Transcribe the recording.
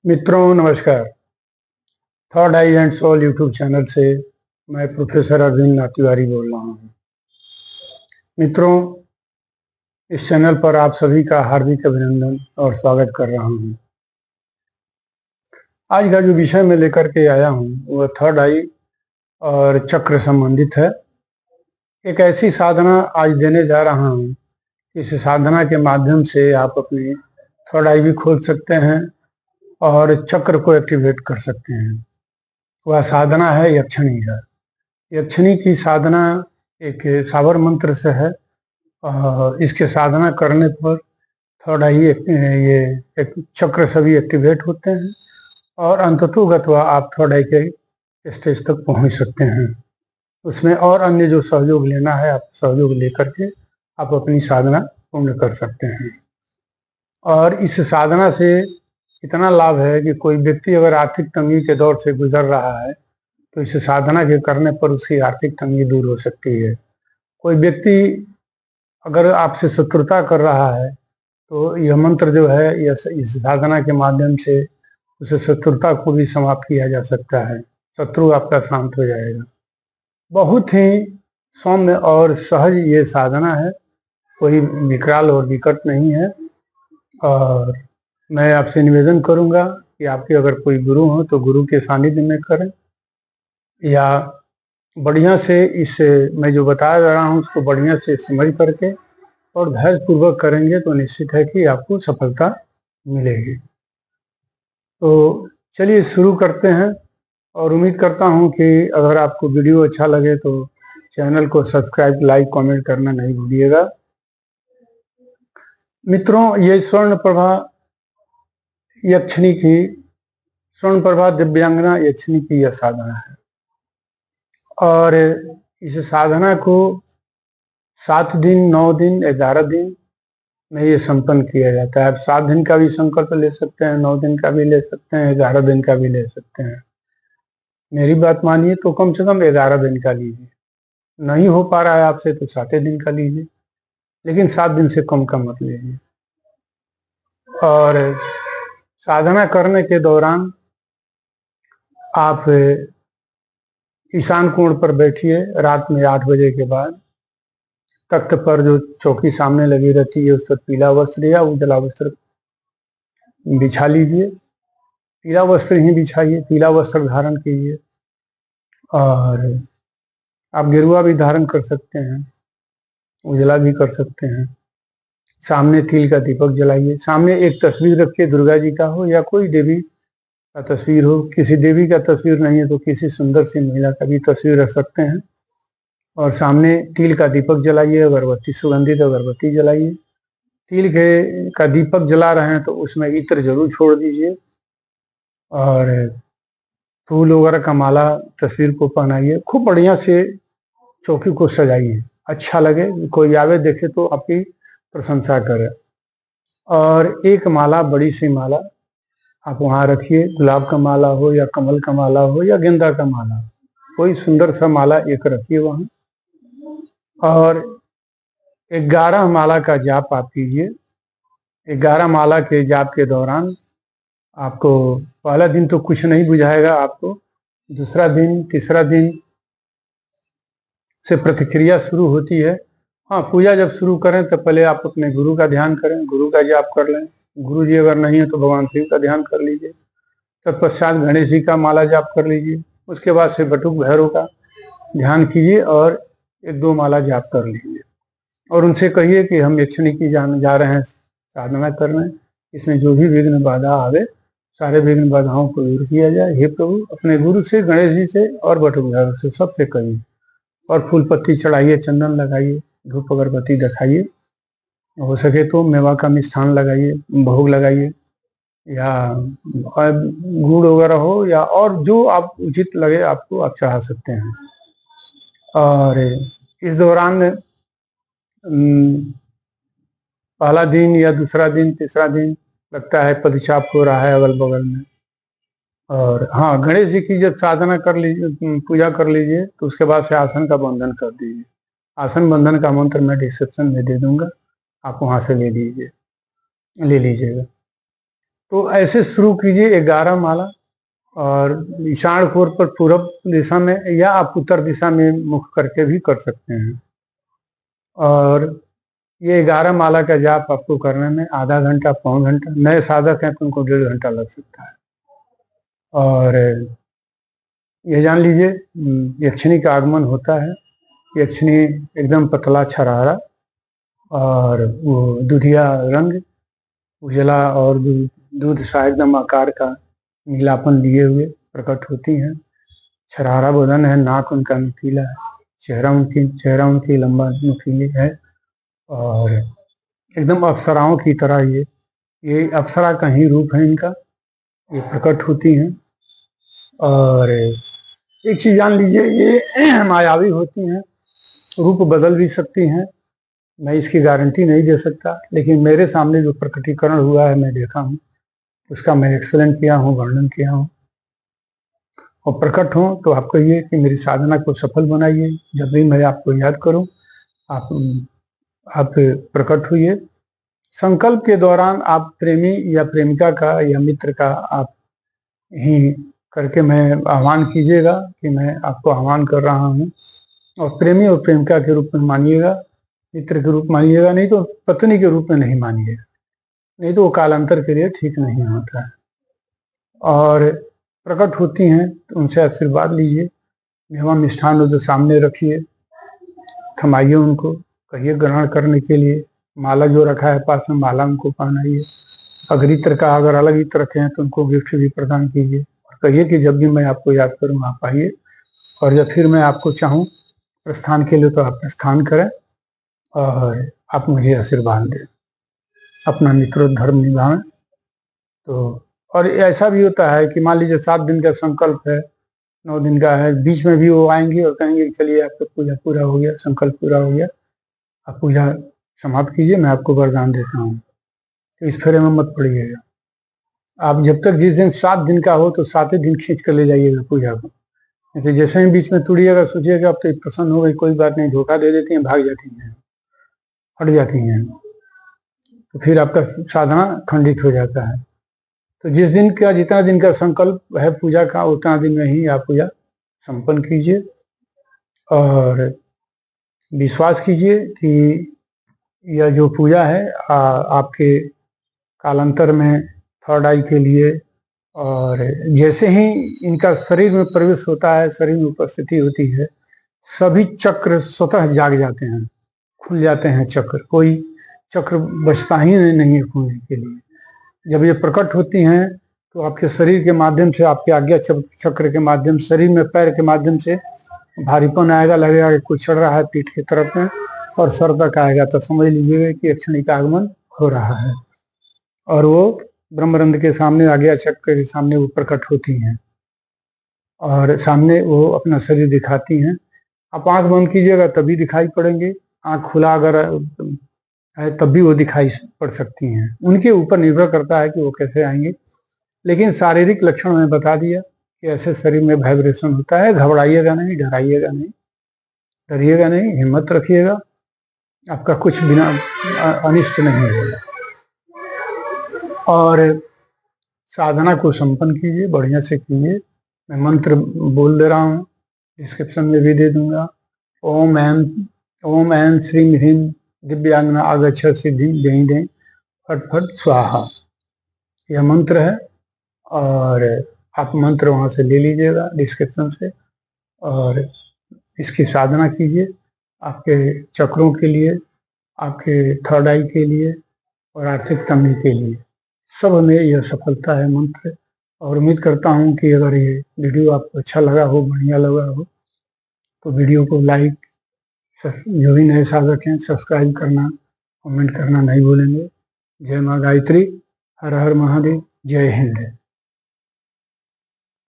मित्रों नमस्कार। Third eye and soul YouTube channel से मैं प्रोफेसर अरविंद नाथ तिवारी बोल रहा हूँ। मित्रों, इस चैनल पर आप सभी का हार्दिक अभिनंदन और स्वागत कर रहा हूँ। आज का जो विषय मैं लेकर के आया हूँ वह थर्ड आई और चक्र संबंधित है। एक ऐसी साधना आज देने जा रहा हूँ, इस साधना के माध्यम से आप अपनी थर्ड आई भी खोल सकते हैं और चक्र को एक्टिवेट कर सकते हैं। वह साधना है यक्षिणी का। यक्षिणी की साधना एक सावर मंत्र से है। इसके साधना करने पर थर्ड आई ये एक चक्र सभी एक्टिवेट होते हैं और अंततोगत्वा आप थर्ड आई के स्टेज तक पहुंच सकते हैं। उसमें और अन्य जो सहयोग लेना है आप सहयोग लेकर के आप अपनी साधना पूर्ण कर सकते हैं। और इस साधना से इतना लाभ है कि कोई व्यक्ति अगर आर्थिक तंगी के दौर से गुजर रहा है तो इस साधना के करने पर उसकी आर्थिक तंगी दूर हो सकती है। कोई व्यक्ति अगर आपसे शत्रुता कर रहा है तो यह मंत्र जो है इस साधना के माध्यम से उस शत्रुता को भी समाप्त किया जा सकता है। शत्रु आपका शांत हो जाएगा। बहुत ही सौम्य और सहज ये साधना है, कोई विकराल और विकट नहीं है। और मैं आपसे निवेदन करूंगा कि आपके अगर कोई गुरु हो तो गुरु के सानिध्य में करें, या बढ़िया से इस मैं जो बताया जा रहा हूँ उसको बढ़िया से समझ करके और धैर्यपूर्वक करेंगे तो निश्चित है कि आपको सफलता मिलेगी। तो चलिए शुरू करते हैं और उम्मीद करता हूँ कि अगर आपको वीडियो अच्छा लगे तो चैनल को सब्सक्राइब, लाइक, कमेंट करना नहीं भूलिएगा। मित्रों, ये स्वर्ण प्रभा यक्षिणी की, स्वर्ण प्रभा दिव्यांगना यक्षिणी की यह साधना है और इस साधना को 7 दिन, 9 दिन, 11 दिन में ये संपन्न किया जाता है। आप 7 दिन का भी संकल्प ले सकते हैं, 9 दिन का भी ले सकते हैं, 11 दिन का भी ले सकते हैं। मेरी बात मानिए तो कम से कम 11 दिन का लीजिए। नहीं हो पा रहा है आपसे तो 7 दिन का लीजिए, लेकिन 7 दिन से कम का मत लीजिए। और साधना करने के दौरान आप ईशान कोण पर बैठिए। रात में 8 बजे के बाद तख्त पर जो चौकी सामने लगी रहती है उस पर पीला वस्त्र या उजला वस्त्र बिछा लीजिए। पीला वस्त्र ही बिछाइए, पीला वस्त्र धारण कीजिए। और आप गेरुआ भी धारण कर सकते हैं, उजला भी कर सकते हैं। सामने तिल का दीपक जलाइए। सामने एक तस्वीर रखिए, दुर्गा जी का हो या कोई देवी का तस्वीर हो। किसी देवी का तस्वीर नहीं है तो किसी सुंदर सी महिला का भी तस्वीर रख सकते हैं। और सामने तिल का दीपक जलाइए, अगरबत्ती, सुगंधित अगरबत्ती जलाइए। तिल के का दीपक जला रहे हैं तो उसमें इत्र जरूर छोड़ दीजिए और फूल वगैरह का माला तस्वीर को पहनाइए। खूब बढ़िया से चौकी को सजाइए, अच्छा लगे, कोई आवे देखे तो आपकी प्रशंसा करे। और एक माला, बड़ी सी माला आप वहाँ रखिए। गुलाब का माला हो या कमल का माला हो या गेंदा का माला, कोई सुंदर सा माला एक रखिए वहाँ। और 11 माला का जाप आप कीजिए। 11 माला के जाप के दौरान आपको पहला दिन तो कुछ नहीं बुझाएगा आपको, दूसरा दिन, तीसरा दिन से प्रतिक्रिया शुरू होती है। हाँ, पूजा जब शुरू करें तो पहले आप अपने गुरु का ध्यान करें, गुरु का जाप कर लें। गुरु जी अगर नहीं है तो भगवान शिव का ध्यान कर लीजिए। तत्पश्चात गणेश जी का माला जाप कर लीजिए। उसके बाद से बटुक भैरव का ध्यान कीजिए और 1-2 माला जाप कर लीजिए। और उनसे कहिए कि हम यक्षिणी की जा रहे हैं साधना करने, इसमें जो भी विघ्न बाधा आवे सारे विघ्न बाधाओं को दूर किया जाए। हे प्रभु, अपने गुरु से, गणेश जी से और बटुक भैरव से, सबसे कहिए। और फूल पत्ती चढ़ाइए, चंदन लगाइए, धूप अगरबत्ती दिखाइए। हो सके तो मेवा का मिष्ठान लगाइए, भोग लगाइए, या गुड़ वगैरह हो या और जो आप उचित लगे आपको आप चढ़ा सकते हैं। और इस दौरान पहला दिन या दूसरा दिन, तीसरा दिन लगता है पदचाप हो रहा है अगल बगल में। और हाँ, गणेश जी की जब साधना कर लीजिए, पूजा कर लीजिए तो उसके बाद से आसन का बंधन कर दीजिए। आसन बंधन का मंत्र मैं डिस्क्रिप्शन में दे दूंगा, आप वहां से ले लीजिएगा। तो ऐसे शुरू कीजिए 11 माला, और ईशान कोर पर पूरब दिशा में, या आप उत्तर दिशा में मुख करके भी कर सकते हैं। और ये 11 माला का जाप आपको करने में आधा घंटा पौन घंटा, नए साधक हैं तो उनको 1.5 घंटा लग सकता है। और ये जान लीजिए यक्षिणी का आगमन होता है। यक्षिणी एकदम पतला छरारा और वो दूधिया रंग, उजला और दूध सा एकदम आकार का नीलापन लिए हुए प्रकट होती हैं। छरारा बदन है, नाक उनका नुकीला है, चेहरा उनकी लंबा नुकीली है, और एकदम अप्सराओं की तरह ये अप्सरा का ही रूप है इनका, ये प्रकट होती हैं। और एक चीज जान लीजिए, ये मायावी होती हैं, रूप बदल भी सकती हैं। मैं इसकी गारंटी नहीं दे सकता, लेकिन मेरे सामने जो प्रकटीकरण हुआ है, मैं देखा हूँ, उसका मैं एक्सप्लेन किया हूँ, वर्णन किया हूँ। और प्रकट हो तो आप कहिए कि मेरी साधना को सफल बनाइए। जब भी मैं आपको याद करूं, आप प्रकट हुइए। संकल्प के दौरान आप प्रेमी या प्रेमिका का या मित्र का आप ही करके मैं आह्वान कीजिएगा कि मैं आपको आह्वान कर रहा हूं, और प्रेमी और प्रेमिका के रूप में मानिएगा, मित्र के रूप मानिएगा, नहीं तो पत्नी के रूप में नहीं मानिएगा, नहीं तो वो कालांतर के लिए ठीक नहीं होता है। और प्रकट होती हैं तो उनसे आशीर्वाद लीजिए, मेवा मिष्ठान जो सामने रखिए, थमाइए उनको, कहिए ग्रहण करने के लिए। माला जो रखा है पास में, माला उनको पहनाइए। अगर इत्र का अगर अलग इत्र रखे हैं तो उनको गिफ्ट भी प्रदान कीजिए, और कहिए कि जब भी मैं आपको याद करूँ आप आइए, और जब फिर मैं आपको चाहूँ प्रस्थान के लिए तो आप प्रस्थान करें और आप मुझे आशीर्वाद दें, अपना मित्रों धर्म निभाएं। तो और ऐसा भी होता है कि मान लीजिए 7 दिन का संकल्प है, 9 दिन का है, बीच में भी वो आएंगे और कहेंगे चलिए आपका पूजा पूरा हो गया, संकल्प पूरा हो गया, आप पूजा समाप्त कीजिए, मैं आपको वरदान देता हूँ। तो इस फेरे में मत पड़िएगा। आप जब तक जिस दिन 7 दिन का हो तो 7 दिन खींच कर ले जाइएगा पूजा को। तो जैसे ही बीच में तुड़िएगा, सोचिएगा अब तो प्रसन्न हो गई, कोई बात नहीं, धोखा दे देती हैं, भाग जाती हैं, हट जाती हैं, तो फिर आपका साधना खंडित हो जाता है। तो जिस दिन का जितना दिन का संकल्प है पूजा का, उतना दिन में ही आप पूजा संपन्न कीजिए। और विश्वास कीजिए कि यह जो पूजा है आपके कालांतर में थर्ड आई के लिए, और जैसे ही इनका शरीर में प्रवेश होता है, शरीर में उपस्थिति होती है, सभी चक्र स्वतः जाग जाते हैं, खुल जाते हैं चक्र, कोई चक्र बचता ही नहीं है खुलने के लिए। जब ये प्रकट होती हैं तो आपके शरीर के माध्यम से, आपके आज्ञा चक्र के माध्यम, शरीर में पैर के माध्यम से भारीपन आएगा, लगेगा कि कुछ चढ़ रहा है पीठ की तरफ में, और सर तक आएगा, तो समझ लीजिएगा कि यक्षिणी का आगमन हो रहा है। और वो ब्रह्मरंध्र के सामने, आज्ञा चक्र के सामने वो प्रकट होती हैं, और सामने वो अपना शरीर दिखाती हैं। आप आंख बंद कीजिएगा तभी दिखाई पड़ेंगे, आंख खुला अगर है तब भी वो दिखाई पड़ सकती हैं। उनके ऊपर निर्भर करता है कि वो कैसे आएंगे, लेकिन शारीरिक लक्षण में बता दिया कि ऐसे शरीर में वाइब्रेशन होता है। घबराइएगा नहीं, डराइएगा नहीं, डरिएगा नहीं, हिम्मत रखिएगा, आपका कुछ बिना अनिष्ट नहीं होगा। और साधना को संपन्न कीजिए, बढ़िया से कीजिए। मैं मंत्र बोल दे रहा हूँ, डिस्क्रिप्शन में भी दे दूंगा। ओम ऐं श्रीं ह्रीं दिव्यांगना आगच्छ सिद्धि दें दें फट फट स्वाहा, यह मंत्र है। और आप मंत्र वहाँ से ले लीजिएगा डिस्क्रिप्शन से, और इसकी साधना कीजिए, आपके चक्रों के लिए, आपके थर्ड आई के लिए, और आर्थिक तंगी के लिए, सब में यह सफलता है मंत्र। और उम्मीद करता हूँ कि अगर ये वीडियो आपको अच्छा लगा हो, बढ़िया लगा हो, तो वीडियो को लाइक, जो भी नए साधक हैं सब्सक्राइब करना, कमेंट करना नहीं भूलेंगे। जय माँ गायत्री, हर हर महादेव, जय हिंद।